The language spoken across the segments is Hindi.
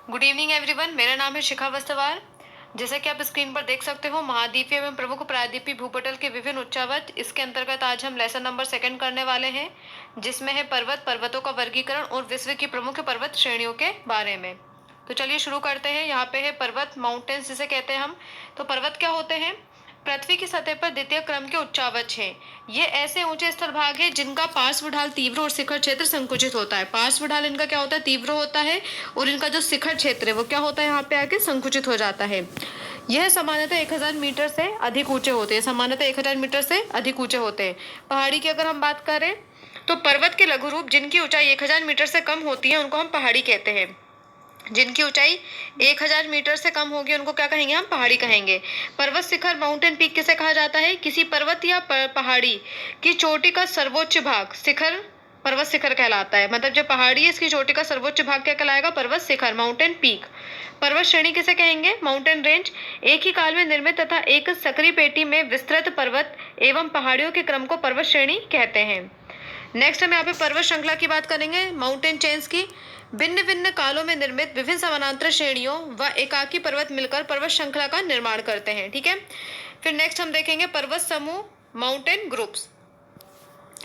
गुड इवनिंग एवरीवन, मेरा नाम है शिखा वस्तवार। जैसा कि आप स्क्रीन पर देख सकते हो, महाद्वीपीय एवं प्रमुख प्रायद्वीपीय भूपटल के विभिन्न उच्चावच। इसके अंतर्गत आज हम लेसन नंबर 2 करने वाले हैं, जिसमें है पर्वतों का वर्गीकरण और विश्व की प्रमुख पर्वत श्रेणियों के बारे में। तो चलिए शुरू करते हैं। यहाँ पे है पर्वत, माउंटेन्स जिसे कहते हैं हम। तो पर्वत क्या होते हैं? पृथ्वी की सतह पर द्वितीय क्रम के उच्चावच हैं। ये ऐसे ऊंचे स्थल भाग है जिनका पार्श्व ढाल तीव्र और शिखर क्षेत्र संकुचित होता है। पार्श्व ढाल इनका क्या होता है? तीव्र होता है, और इनका जो शिखर क्षेत्र है वो क्या होता है? यहाँ पे आके संकुचित हो जाता है। यह सामान्यतः 1000 मीटर से अधिक ऊंचे होते हैं। सामान्यतः 1000 मीटर से अधिक ऊंचे होते हैं। पहाड़ी की अगर हम बात करें तो पर्वत के लघु रूप जिनकी ऊंचाई 1000 मीटर से कम होती है उनको हम पहाड़ी कहते हैं। जिनकी ऊंचाई 1000 मीटर से कम होगी उनको क्या कहेंगे? हम पहाड़ी कहेंगे। पर्वत शिखर, माउंटेन पीक किसे कहा जाता है? किसी पर्वत या पहाड़ी की चोटी का सर्वोच्च भाग शिखर पर्वत शिखर कहलाता है। मतलब जो पहाड़ी है इसकी चोटी का सर्वोच्च भाग क्या कहलाएगा? पर्वत शिखर, माउंटेन पीक। पर्वत श्रेणी किसे कहेंगे? Mountain range. एक ही काल में निर्मित तथा एक सक्रिय पेटी में विस्तृत पर्वत एवं पहाड़ियों के क्रम को पर्वत श्रेणी कहते हैं। नेक्स्ट हम यहाँ पे पर्वत श्रृंखला की बात करेंगे, माउंटेन चेन्स की। भिन्न भिन्न कालों में निर्मित विभिन्न समानांतर श्रेणियों व एकाकी पर्वत मिलकर पर्वत श्रृंखला का निर्माण करते हैं। ठीक है। फिर नेक्स्ट हम देखेंगे पर्वत समूह, माउंटेन ग्रुप्स।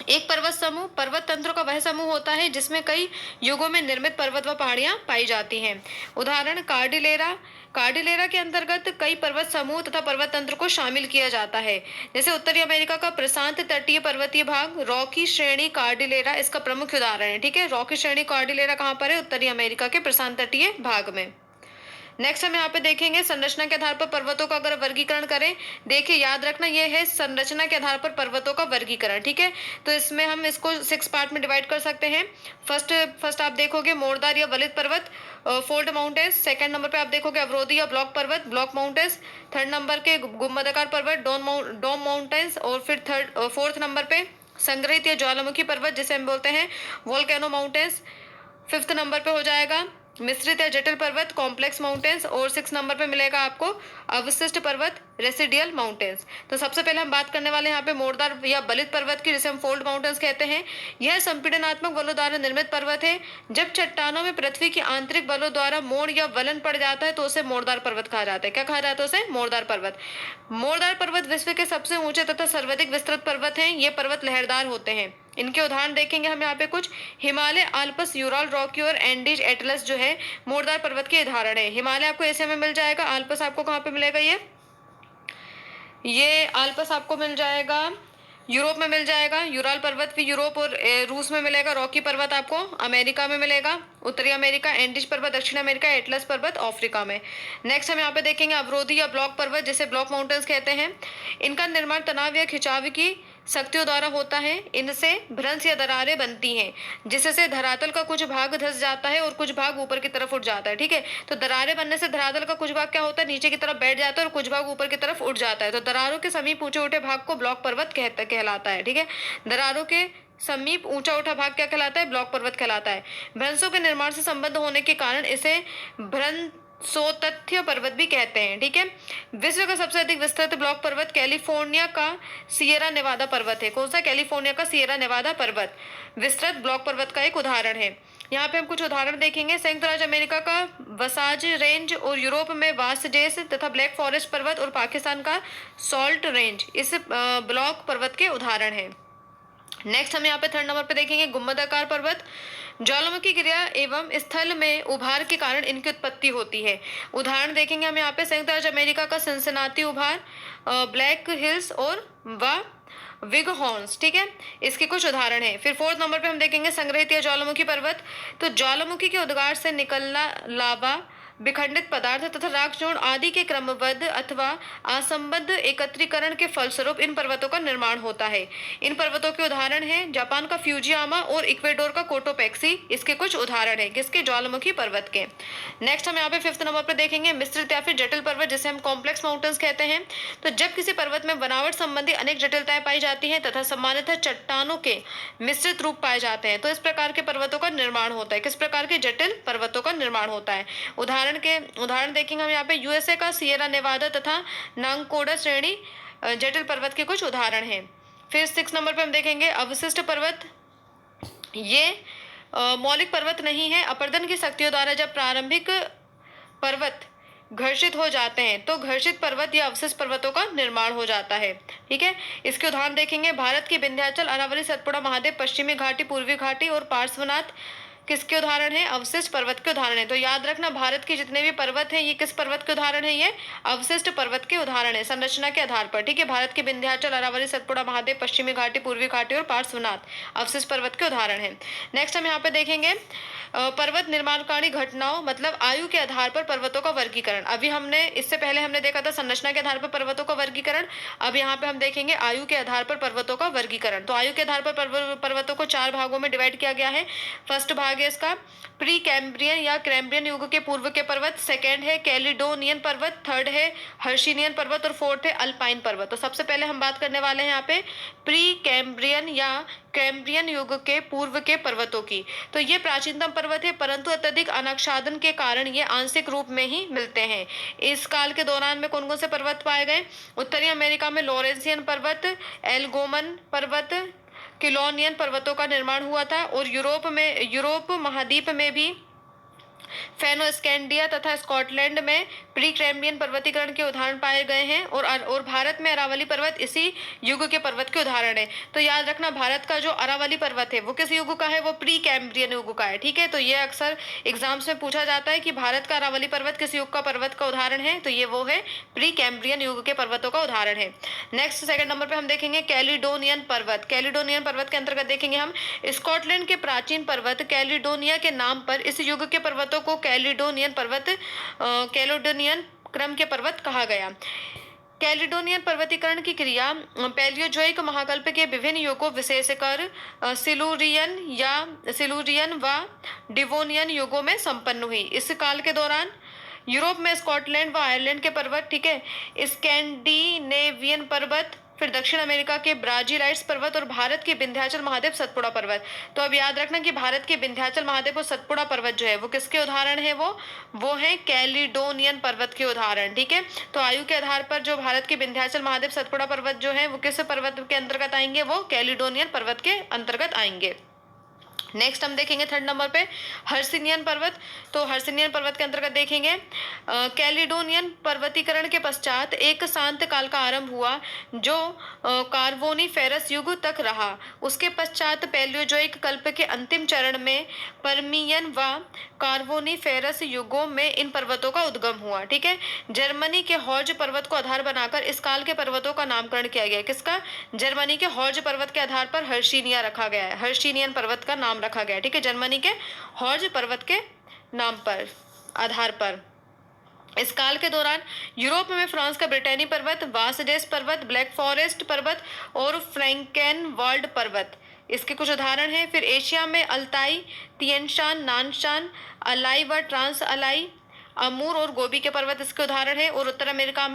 एक पर्वत समूह पर्वत तंत्र का वह समूह होता है जिसमें कई युगों में निर्मित पर्वत व पहाड़ियां पाई जाती हैं। उदाहरण कार्डिलेरा। कार्डिलेरा के अंतर्गत कई पर्वत समूह तथा पर्वत तंत्र को शामिल किया जाता है। जैसे उत्तरी अमेरिका का प्रशांत तटीय पर्वतीय भाग, रॉकी श्रेणी कार्डिलेरा इसका प्रमुख उदाहरण है। ठीक है, रॉकी श्रेणी कार्डिलेरा कहाँ पर है? उत्तरी अमेरिका के प्रशांत तटीय भाग में। नेक्स्ट हम यहाँ पे देखेंगे संरचना के आधार पर पर्वतों का अगर वर्गीकरण करें। देखिए याद रखना ये है संरचना के आधार पर पर्वतों का वर्गीकरण। ठीक है, तो इसमें हम इसको 6 पार्ट में डिवाइड कर सकते हैं। फर्स्ट आप देखोगे मोरदार या वलित पर्वत, फोल्ड माउंटेन्स। सेकंड नंबर पे आप देखोगे अवरोधी या ब्लॉक पर्वत, ब्लॉक माउंटेन्स। थर्ड नंबर के गुंबदाकार पर्वत, डोम माउंटेन्स। और फिर फोर्थ नंबर पे संग्रहित या ज्वालामुखी पर्वत जिसे हम बोलते हैं वोल्केनो माउंटेन्स। फिफ्थ नंबर पे हो जाएगा मिश्रित या जटिल पर्वत, कॉम्प्लेक्स माउंटेन्स। और 6 नंबर पे मिलेगा आपको अवशिष्ट पर्वत, रेसिडियल माउंटेन्स। तो सबसे पहले हम बात करने वाले हैं यहाँ पे मोरदार या बलित पर्वत की, जिसे हम फोल्ड माउंटेन्स कहते हैं। यह संपीड़नात्मक बलों द्वारा निर्मित पर्वत है। जब चट्टानों में पृथ्वी की आंतरिक बलों द्वारा मोड़ या वलन पड़ जाता है तो उसे मोरदार पर्वत कहा जाता है। क्या कहा जाता है उसे? मोरदार पर्वत। मोरदार पर्वत विश्व के सबसे ऊंचे तथा सर्वाधिक विस्तृत पर्वत हैं। ये पर्वत लहरदार होते हैं। इनके उदाहरण देखेंगे हम यहाँ पे कुछ। हिमालय, आल्प्स, यूरल, रॉकी और एंडीज एटलस जो है मोरदार पर्वत के उदाहरण है। हिमालय आपको एशिया में मिल जाएगा। आल्प्स आपको कहाँ पे मिलेगा? ये आल्प्स आपको मिल जाएगा यूरोप में मिल जाएगा। यूराल पर्वत भी यूरोप और रूस में मिलेगा। रॉकी पर्वत आपको अमेरिका में मिलेगा, उत्तरी अमेरिका। एंडीज पर्वत दक्षिण अमेरिका। एटलस पर्वत अफ्रीका में। नेक्स्ट हम यहाँ पे देखेंगे अवरोधी या ब्लॉक पर्वत जिसे ब्लॉक माउंटेन्स कहते हैं। इनका निर्माण तनाव या खिंचाव की शक्तियों द्वारा होता है। इनसे भ्रंश या दरारें बनती हैं जिससे धरातल का कुछ भाग धंस जाता है और कुछ भाग ऊपर की तरफ उठ जाता है। ठीक है, तो दरारें बनने से धरातल का कुछ भाग क्या होता है? नीचे की तरफ बैठ जाता है और कुछ भाग ऊपर की तरफ उठ जाता है। तो दरारों के समीप ऊंचे उठे भाग को ब्लॉक पर्वत कहलाता है। ठीक है, दरारों के समीप ऊंचा उठा भाग क्या कहलाता है? ब्लॉक पर्वत कहलाता है। भ्रंशों के निर्माण से संबंध होने के कारण इसे भ्रंशोत्थ्य पर्वत भी कहते हैं। ठीक है, विश्व का सबसे अधिक विस्तृत ब्लॉक पर्वत कैलिफोर्निया का सियरा नेवादा पर्वत है। कौन सा? कैलिफोर्निया का सियरा नेवादा पर्वत विस्तृत ब्लॉक पर्वत का एक उदाहरण है। यहाँ पे हम कुछ उदाहरण देखेंगे। संयुक्त राज्य अमेरिका का वसाज रेंज और यूरोप में वासडेस तथा ब्लैक फॉरेस्ट पर्वत और पाकिस्तान का सॉल्ट रेंज इस ब्लॉक पर्वत के उदाहरण है। नेक्स्ट हम यहाँ पे थर्ड नंबर पे देखेंगे गुंबदाकार पर्वत। ज्वालामुखी क्रिया एवं स्थल में उभार के कारण इनकी उत्पत्ति होती है। उदाहरण देखेंगे हम यहाँ पे संयुक्त राज्य अमेरिका का सिंसिनाटी उभार, ब्लैक हिल्स और विग हॉर्न्स। ठीक है, इसके कुछ उदाहरण हैं। फिर फोर्थ नंबर पे हम देखेंगे संग्रहित या ज्वालामुखी पर्वत। तो ज्वालामुखी के उद्गार से निकलना लावा, विखंडित पदार्थ तथा राखजोड़ आदि के क्रमबद्ध अथवा असंबद्ध एकत्रीकरण के फलस्वरूप इन पर्वतों का निर्माण होता है। इन पर्वतों के उदाहरण हैं जापान का फ्यूजियामा और इक्वेडोर का कोटोपेक्सी। इसके कुछ उदाहरण हैं किसके? ज्वालामुखी पर्वत के। नेक्स्ट हम यहाँ पे फिफ्थ नंबर पर देखेंगे मिश्रित या फिर जटिल पर्वत जिसे हम कॉम्प्लेक्स माउंटेन्स कहते हैं। तो जब किसी पर्वत में बनावट संबंधी अनेक जटिलताएं पाई जाती हैं तथा सामान्यतः चट्टानों के मिश्रित रूप पाए जाते हैं तो इस प्रकार के पर्वतों का निर्माण होता है। किस प्रकार के? जटिल पर्वतों का निर्माण होता है। उदाहरण देखेंगे हम यहाँ पे यूएसए का सियरा नेवादा तथा नांगकोडा श्रेणी जटिल पर्वत के कुछ उदाहरण हैं। फिर 6 नंबर पे हम देखेंगे अवशिष्ट पर्वत। ये मौलिक पर्वत नहीं है। अपर्दन की शक्तियों द्वारा जब प्रारंभिक पर्वत घर्षित हो जाते हैं तो घर्षित पर्वत या अवशिष्ट पर्वतों का निर्माण हो जाता है। ठीक है, इसके उदाहरण देखेंगे। भारत की विंध्याचल, अरावली, सतपुड़ा महादेव, पश्चिमी घाटी, पूर्वी घाटी और पार्श्वनाथ किसके उदाहरण है? अवशिष्ट पर्वत के उदाहरण है। तो याद रखना, भारत के जितने भी पर्वत हैं ये किस पर्वत के उदाहरण है? ये अवशिष्ट पर्वत के उदाहरण है संरचना के आधार पर। ठीक है, भारत के विंध्याचल, अरावली, सतपुड़ा महादेव, पश्चिमी घाटी, पूर्वी घाटी और पार्श्वनाथ अवशिष्ट पर्वत के उदाहरण है। नेक्स्ट हम यहाँ पे देखेंगे पर्वत निर्माणकारी घटनाओं मतलब आयु के आधार पर पर्वतों का वर्गीकरण। अभी हमने इससे पहले हमने देखा था संरचना के आधार पर पर्वतों का वर्गीकरण। अब यहाँ पे हम देखेंगे आयु के आधार पर पर्वतों का वर्गीकरण। तो आयु के आधार पर पर्वतों को 4 भागों में डिवाइड किया गया है। फर्स्ट भाग है इसका प्री कैम्ब्रियन या कैम्ब्रियन युग के पूर्व के पर्वत, सेकेंड है कैलिडोनियन पर्वत, थर्ड है हर्षिनियन पर्वत और फोर्थ है अल्पाइन पर्वत। तो सबसे पहले हम बात करने वाले हैं यहाँ पे प्री कैम्ब्रियन या कैम्ब्रियन युग के पूर्व के पर्वतों की। तो ये प्राचीनतम पर्वत है, परंतु अत्यधिक अनाच्छादन के कारण ये आंशिक रूप में ही मिलते हैं। इस काल के दौरान में कौन कौन से पर्वत पाए गए? उत्तरी अमेरिका में लॉरेंसियन पर्वत, एल्गोमन पर्वत, किलोनियन पर्वतों का निर्माण हुआ था और यूरोप महाद्वीप में भी फेनोस्कैंडिया तथा स्कॉटलैंड में प्री कैम्ब्रियन पर्वतीकरण के उदाहरण पाए गए हैं और भारत में अरावली पर्वत इसी युग के पर्वत के उदाहरण है। तो याद रखना, भारत का जो अरावली पर्वत है वो किस युग का है? वो प्री कैम्ब्रियन युग का है। ठीक है, तो ये अक्सर एग्जाम्स में पूछा जाता है कि भारत का अरावली पर्वत किस युग का पर्वत का उदाहरण है? तो ये वो है प्री कैम्ब्रियन युग के पर्वतों का उदाहरण है। नेक्स्ट सेकंड नंबर पे हम देखेंगे कैलिडोनियन पर्वत। कैलिडोनियन पर्वत के अंतर्गत देखेंगे हम स्कॉटलैंड के प्राचीन पर्वत कैलिडोनिया के नाम पर इस युग के पर्वतों को कैलिडोनियन कैलिडोनियन क्रम के पर्वत कहा गया। कैलिडोनियन पर्वतीकरण की क्रिया पैलियोजोइक महाकल्प के विभिन्न युगों विशेषकर सिलूरियन व डिवोनियन युगों में संपन्न हुई। इस काल के दौरान यूरोप में स्कॉटलैंड व आयरलैंड के पर्वत, ठीक है, स्कैंडिनेवियन पर्वत, फिर दक्षिण अमेरिका के ब्राजीलाइट्स पर्वत और भारत के विंध्याचल महादेव, सतपुड़ा पर्वत। तो अब याद रखना कि भारत के विंध्याचल महादेव और सतपुड़ा पर्वत जो है वो किसके उदाहरण है? वो है कैलिडोनियन पर्वत के उदाहरण। ठीक है, तो आयु के आधार पर जो भारत के विंध्याचल महादेव, सतपुड़ा पर्वत जो है वो किस पर्वत के अंतर्गत आएंगे? वो कैलिडोनियन पर्वत के अंतर्गत आएंगे। नेक्स्ट हम देखेंगे थर्ड नंबर पे हर्षिनियन पर्वत। तो हर्षिनियन पर्वत के अंतर्गत देखेंगे कैलिडोनियन पर्वतीकरण के पश्चात एक शांत काल का आरंभ हुआ जो कार्बोनिफेरस युग तक रहा। उसके पश्चात पैलियोजोइक कल्प के अंतिम चरण में पर्मियन व कार्बोनिफेरस युगों में इन पर्वतों का उद्गम हुआ। ठीक है, जर्मनी के हॉर्ज पर्वत को आधार बनाकर इस काल के पर्वतों का नामकरण किया गया। किसका? जर्मनी के हॉर्ज पर्वत के आधार पर हर्षिनिया रखा गया है, हर्षिनियन पर्वत का नाम रखा गया। ठीक है, जर्मनी के हॉर्ज पर्वत के नाम पर आधार पर। इस काल के दौरान यूरोप में फ्रांस का ब्रिटेनी पर्वत, वासडेस पर्वत, ब्लैक फॉरेस्ट पर्वत और फ्रैंकेनवाल्ड पर्वत इसके कुछ उदाहरण हैं। फिर एशिया में अल्ताई, तिएनशान, नानशान, अलाई व ट्रांस अलाई, अमूर और गोबी के पर्वत इसके उदाहरण हैं। और उत्तरी अमेरिका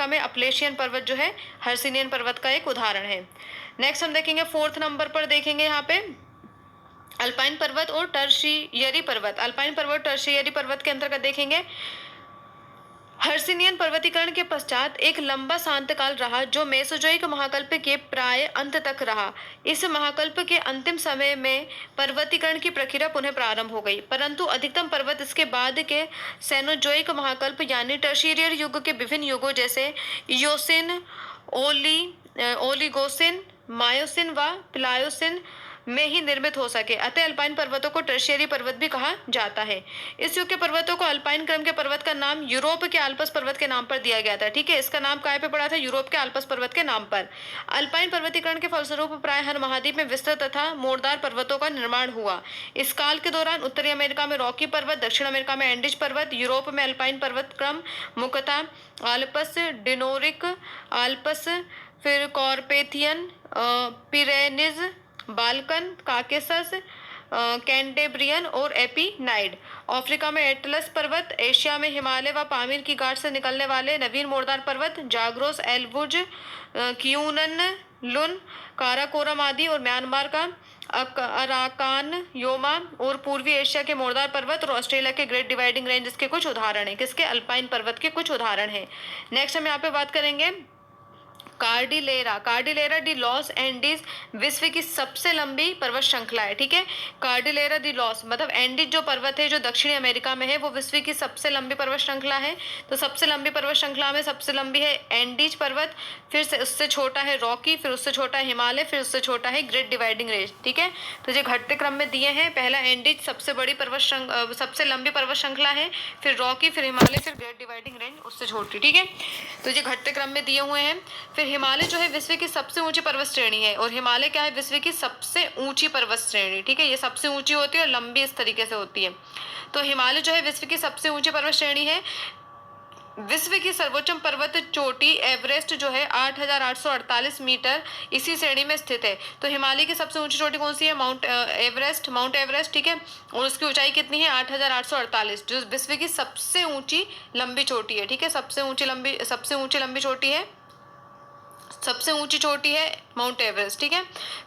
में अपलेशियन पर्वत जो है हर्षिनियन पर्वत का एक उदाहरण है। नेक्स्ट हम देखेंगे फोर्थ नंबर पर देखेंगे यहाँ पे अल्पाइन पर्वत और टर्शियरी पर्वत। अल्पाइन पर्वत, टर्शियरी पर्वत के अंतर्गत देखेंगे हर्षिनियन पर्वतीकरण के पश्चात एक लंबा शांत काल रहा जो मेसोजोइक महाकल्प के प्राय अंत तक रहा। इस महाकल्प के अंतिम समय में पर्वतीकरण की प्रक्रिया पुनः प्रारंभ हो गई, परंतु अधिकतम पर्वत इसके बाद के सेनोजोइक महाकल्प यानी टर्शियरी युग के विभिन्न युगों जैसे इयोसिन, ओलिगोसिन, मायोसिन व प्लायोसिन में ही निर्मित हो सके। अतः अल्पाइन पर्वतों को टर्शियरी पर्वत भी कहा जाता है। इस युग के पर्वतों को अल्पाइन क्रम के पर्वत का नाम यूरोप के आल्प्स पर्वत के नाम पर दिया गया था। ठीक है, इसका नाम काय पे पड़ा था? यूरोप के आल्प्स पर्वत के नाम पर। अल्पाइन पर्वतीकरण के फलस्वरूप प्राय हर महाद्वीप में विस्तृत तथा मोड़दार पर्वतों का निर्माण हुआ। इस काल के दौरान उत्तरी अमेरिका में रॉकी पर्वत, दक्षिण अमेरिका में एंडीज पर्वत, यूरोप में अल्पाइन पर्वत क्रम मुख्यतः आल्प्स, डिनोरिक आल्प्स, फिर कॉर्पेथियन, पिरेनीज, बाल्कन, काकेसस, कैंटेब्रियन और एपिनाइड। अफ्रीका में एटलस पर्वत, एशिया में हिमालय व पामीर की गांठ से निकलने वाले नवीन मोड़दार पर्वत जाग्रोस, एल्बुर्ज, कियूनन लुन, काराकोरम आदि और म्यांमार का अराकान योमा और पूर्वी एशिया के मोड़दार पर्वत और ऑस्ट्रेलिया के ग्रेट डिवाइडिंग रेंज इसके कुछ उदाहरण हैं। किसके? अल्पाइन पर्वत के कुछ उदाहरण हैं। नेक्स्ट हम यहाँ पे बात करेंगे Cordillera, Cordillera de los Andes विश्व की सबसे लंबी पर्वत श्रृंखला है, ठीक है। कार्डिलेरा डी लॉस मतलब एंडीज जो पर्वत है जो दक्षिणी अमेरिका में है वो विश्व की सबसे लंबी पर्वत श्रृंखला है। तो सबसे लंबी पर्वत श्रृंखला में सबसे लंबी है एंडीज पर्वत, फिर से उससे छोटा है रॉकी, फिर उससे छोटा है हिमालय, फिर उससे छोटा है ग्रेट डिवाइडिंग रेंज, ठीक है। तो ये घटते क्रम में दिए हैं, पहला एंडीज सबसे बड़ी सबसे लंबी पर्वत श्रृंखला है, फिर रॉकी, फिर हिमालय, फिर ग्रेट डिवाइडिंग रेंज उससे छोटी, ठीक है। तो ये घटते क्रम में दिए हुए हैं। फिर हिमालय जो है विश्व की सबसे ऊंची पर्वत श्रेणी है, और हिमालय क्या है, विश्व की सबसे ऊंची पर्वत श्रेणी, ठीक है। ये सबसे ऊंची होती है और लंबी इस तरीके से होती है। तो हिमालय जो है विश्व की सबसे ऊंची पर्वत श्रेणी है। विश्व की सर्वोच्च पर्वत चोटी एवरेस्ट जो है 8,848 मीटर इसी श्रेणी में स्थित है। तो हिमालय की सबसे ऊंची चोटी कौन सी है, माउंट एवरेस्ट, ठीक है। और उसकी ऊंचाई कितनी है, 8,848, जो विश्व की सबसे ऊंची लंबी चोटी है, ठीक है। सबसे ऊंची लंबी चोटी है, सबसे ऊंची चोटी है माउंट एवरेस्ट, ठीक है।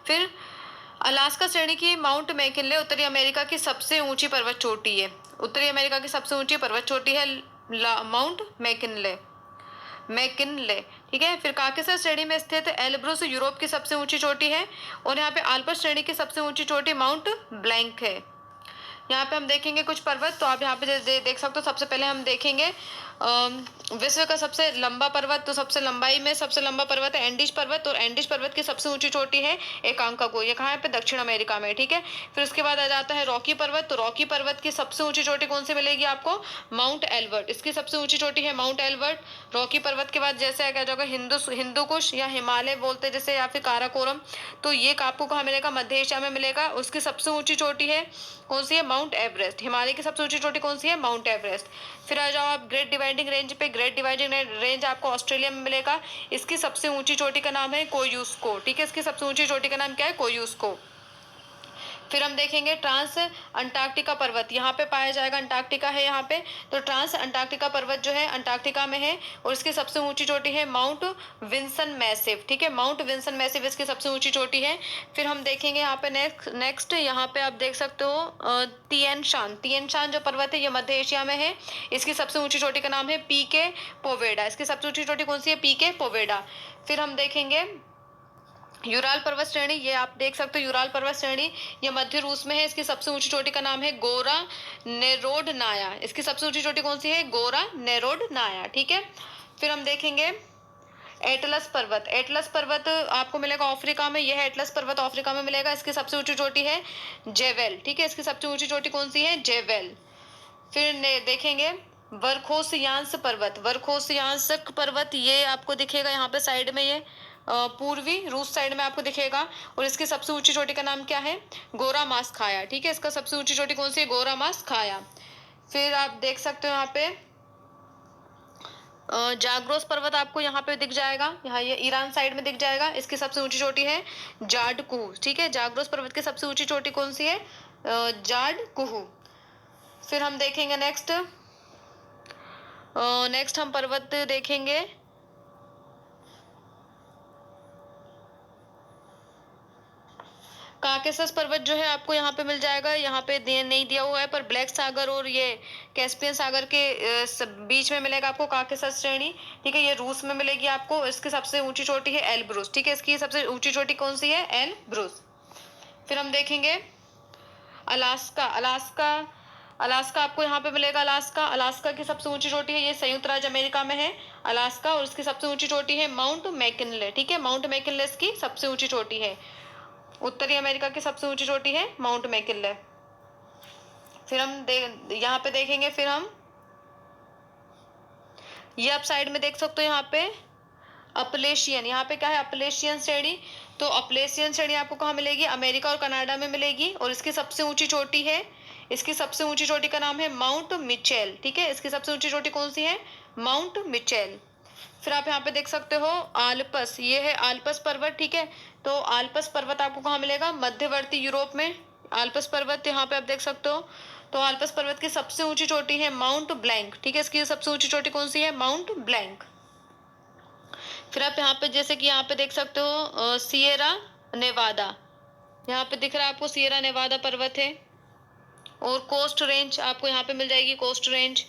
फिर अलास्का श्रेणी की माउंट मैकिनले उत्तरी अमेरिका की सबसे ऊंची पर्वत चोटी है। उत्तरी अमेरिका की सबसे ऊंची पर्वत चोटी है माउंट मैकिनले, ठीक है। फिर काकेशस श्रेणी में स्थित एल्ब्रुस यूरोप की सबसे ऊंची चोटी है, और यहाँ पे आल्प्स श्रेणी की सबसे ऊंची चोटी माउंट ब्लैंक है। यहाँ पे हम देखेंगे कुछ पर्वत, तो आप यहाँ पे देख सकते हो। सबसे पहले हम देखेंगे विश्व का सबसे लंबा पर्वत, तो सबसे लंबाई में सबसे लंबा पर्वत है एंडीज पर्वत, और एंडीज पर्वत की सबसे ऊंची चोटी है एकांकागुआ, ये कहाँ पे, दक्षिण अमेरिका में, ठीक है। फिर उसके बाद आ जाता है रॉकी पर्वत, तो रॉकी पर्वत की सबसे ऊंची चोटी कौन सी मिलेगी आपको, माउंट एल्बर्ट, इसकी सबसे ऊंची चोटी है माउंट एल्बर्ट। रॉकी पर्वत के बाद जैसे क्या जाएगा हिंदू कुश या हिमालय बोलते जैसे, या फिर काराकोरम, तो ये आपको कहाँ मिलेगा, मध्य एशिया में मिलेगा। उसकी सबसे ऊंची चोटी है कौन सी है, माउंट एवरेस्ट। हिमालय की सबसे ऊंची चोटी कौन सी है, माउंट एवरेस्ट। फिर आ जाओ आप ग्रेट डिवाइडिंग रेंज पे, ग्रेट डिवाइडिंग रेंज आपको ऑस्ट्रेलिया में मिलेगा। इसकी सबसे ऊंची चोटी का नाम है कोयुस्को, ठीक है। इसकी सबसे ऊंची चोटी का नाम क्या है, कोयुस्को। फिर हम देखेंगे ट्रांस अंटार्कटिका पर्वत, यहाँ पे पाया जाएगा, अंटार्कटिका है यहाँ पे। तो ट्रांस अंटार्कटिका पर्वत जो है अंटार्कटिका में है, और इसकी सबसे ऊंची चोटी है माउंट विंसन मैसिव, ठीक है। माउंट विंसन मैसिव इसकी सबसे ऊंची चोटी है। फिर हम देखेंगे यहाँ पे नेक्स्ट यहाँ पे आप देख सकते हो तिएन शान जो पर्वत है ये मध्य एशिया में है। इसकी सबसे ऊंची चोटी का नाम है पीके पोवेडा, इसकी सबसे ऊंची चोटी कौन सी है, पीके पोवेडा। फिर हम देखेंगे यूराल पर्वत श्रेणी, ये आप देख सकते हो यूराल पर्वत श्रेणी, ये मध्य रूस में है। इसकी सबसे ऊंची चोटी का नाम है गोरा नेरोडनाया, इसकी सबसे ऊंची चोटी कौन सी है, गोरा नेरोडनाया, ठीक है। फिर हम देखेंगे एटलस पर्वत आपको मिलेगा अफ्रीका में, यह एटलस पर्वत अफ्रीका में मिलेगा। इसकी सबसे ऊंची चोटी है जेवेल, ठीक है। इसकी सबसे ऊंची चोटी कौन सी है, जेवेल। फिर देखेंगे वर्खोसियांस पर्वत, ये आपको दिखेगा यहाँ पे साइड में, ये पूर्वी रूस साइड में आपको दिखेगा, और इसकी सबसे ऊंची चोटी का नाम क्या है, गोरा मास्खाया, ठीक है। इसका सबसे ऊंची चोटी कौन सी है, गोरा मास्खाया। फिर आप देख सकते हो यहाँ पे जाग्रोस पर्वत आपको यहाँ पे दिख जाएगा, यहाँ ये ईरान साइड में दिख जाएगा। इसकी सबसे ऊंची चोटी है जाडकुहू, ठीक है। जाग्रोस पर्वत की सबसे ऊंची चोटी कौन सी है, जाडकुहू। फिर हम देखेंगे नेक्स्ट हम पर्वत देखेंगे काकेशस पर्वत जो है आपको यहाँ पे मिल जाएगा, यहाँ पे नहीं दिया हुआ है पर ब्लैक सागर और ये कैस्पियन सागर के बीच में मिलेगा आपको काकेशस श्रेणी, ठीक है। ये रूस में मिलेगी आपको। इसकी सबसे ऊंची चोटी है एल्ब्रुस, ठीक है। इसकी सबसे ऊंची चोटी कौन सी है, एल्ब्रुस। फिर हम देखेंगे अलास्का आपको यहाँ पे मिलेगा। अलास्का की सबसे ऊंची चोटी है, ये संयुक्त राज्य अमेरिका में है अलास्का, और इसकी सबसे ऊंची चोटी है माउंट मैकिनले, ठीक है। माउंट मैकिनले इसकी सबसे ऊंची चोटी है। उत्तरी अमेरिका की सबसे ऊंची चोटी है माउंट मैकिनले। फिर हम यहाँ पे देखेंगे, फिर हम ये आप साइड में देख सकते हो यहाँ पे अपलेशियन, यहाँ पे क्या है, अपलेशियन श्रेणी। तो अपलेशियन श्रेणी आपको कहाँ मिलेगी, अमेरिका और कनाडा में मिलेगी, और इसकी सबसे ऊंची चोटी है, इसकी सबसे ऊंची चोटी का नाम है माउंट मिचेल, ठीक है। इसकी सबसे ऊंची चोटी कौन सी है, माउंट मिचेल। फिर आप यहाँ पे देख सकते हो आल्पस, ये है आल्पस पर्वत, ठीक है। तो आल्पस पर्वत आपको कहाँ मिलेगा, मध्यवर्ती यूरोप में आल्पस पर्वत यहाँ पे आप देख सकते हो। तो आल्पस पर्वत की सबसे ऊंची चोटी है माउंट ब्लैंक, ठीक है। इसकी सबसे ऊंची चोटी कौन सी है, माउंट ब्लैंक। फिर आप यहाँ पे जैसे कि यहाँ पे देख सकते हो सिएरा नेवादा, यहाँ पे दिख रहा है आपको सिएरा नेवादा पर्वत है। और कोस्ट रेंज आपको यहाँ पे मिल जाएगी, कोस्ट रेंज।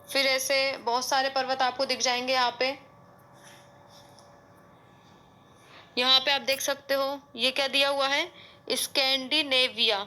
फिर ऐसे बहुत सारे पर्वत आपको दिख जाएंगे यहाँ पे। यहाँ पे आप देख सकते हो ये क्या दिया हुआ है, स्कैंडिनेविया।